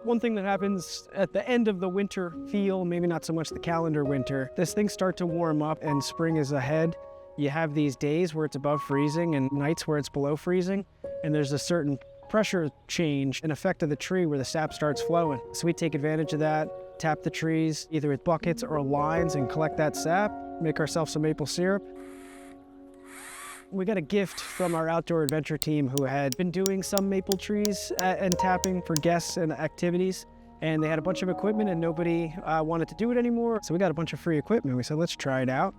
One thing that happens at the end of the winter feel, maybe not so much the calendar winter, as things start to warm up and spring is ahead, you have these days where it's above freezing and nights where it's below freezing, and there's a certain pressure change, an effect of the tree where the sap starts flowing. So we take advantage of that, tap the trees either with buckets or lines and collect that sap, make ourselves some maple syrup. We got a gift from our outdoor adventure team who had been doing some maple trees and tapping for guests and activities. And they had a bunch of equipment and nobody wanted to do it anymore. So we got a bunch of free equipment. We said, let's try it out.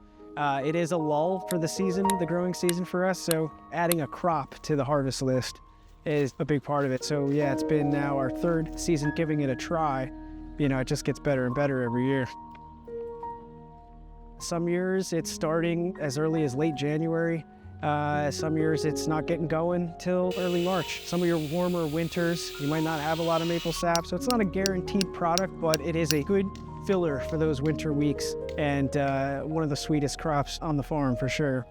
It is a lull for the season, the growing season for us. So adding a crop to the harvest list is a big part of it. So yeah, it's been now our third season giving it a try. You know, it just gets better and better every year. Some years it's starting as early as late January. Some years it's not getting going till early March. Some of your warmer winters, you might not have a lot of maple sap, so it's not a guaranteed product, but it is a good filler for those winter weeks and one of the sweetest crops on the farm for sure.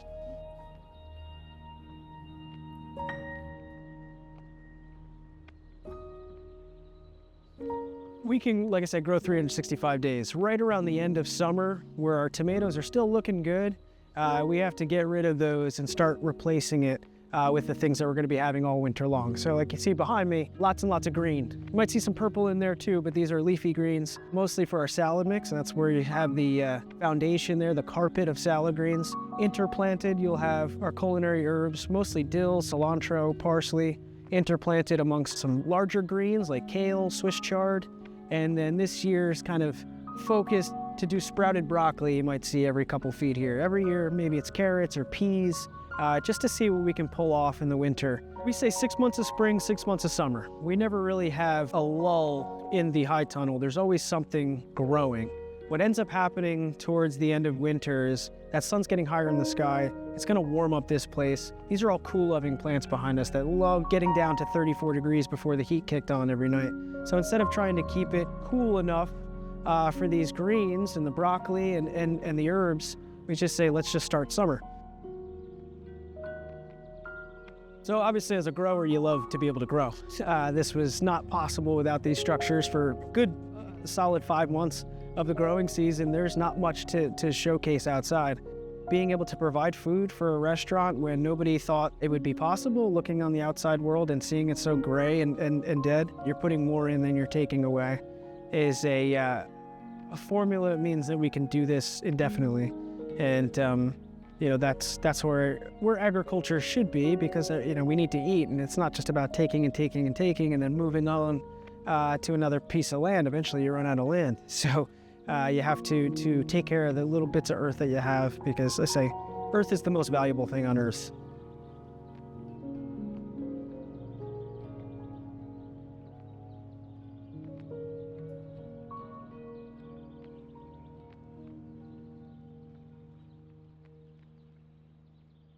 We can, like I said, grow 365 days. Right around the end of summer, where our tomatoes are still looking good, we have to get rid of those and start replacing it with the things that we're going to be having all winter long. So like you see behind me, lots and lots of green. You might see some purple in there too, but these are leafy greens, mostly for our salad mix. And that's where you have the foundation there, the carpet of salad greens. Interplanted, you'll have our culinary herbs, mostly dill, cilantro, parsley, interplanted amongst some larger greens like kale, Swiss chard. And then this year's kind of focused to do sprouted broccoli, you might see every couple feet here. Every year, maybe it's carrots or peas, just to see what we can pull off in the winter. We say 6 months of spring, 6 months of summer. We never really have a lull in the high tunnel. There's always something growing. What ends up happening towards the end of winter is that sun's getting higher in the sky. It's gonna warm up this place. These are all cool loving plants behind us that love getting down to 34 degrees before the heat kicked on every night. So instead of trying to keep it cool enough for these greens and the broccoli and the herbs, we just say, let's just start summer. So obviously as a grower, you love to be able to grow. This was not possible without these structures for a good solid 5 months of the growing season. There's not much to showcase outside. Being able to provide food for a restaurant when nobody thought it would be possible, looking on the outside world and seeing it so gray and dead, you're putting more in than you're taking away, is a formula that means that we can do this indefinitely. And you know, that's where agriculture should be, because you know, we need to eat, and it's not just about taking and taking and taking and then moving on to another piece of land. Eventually you run out of land. So you have to take care of the little bits of earth that you have, because I say earth is the most valuable thing on earth.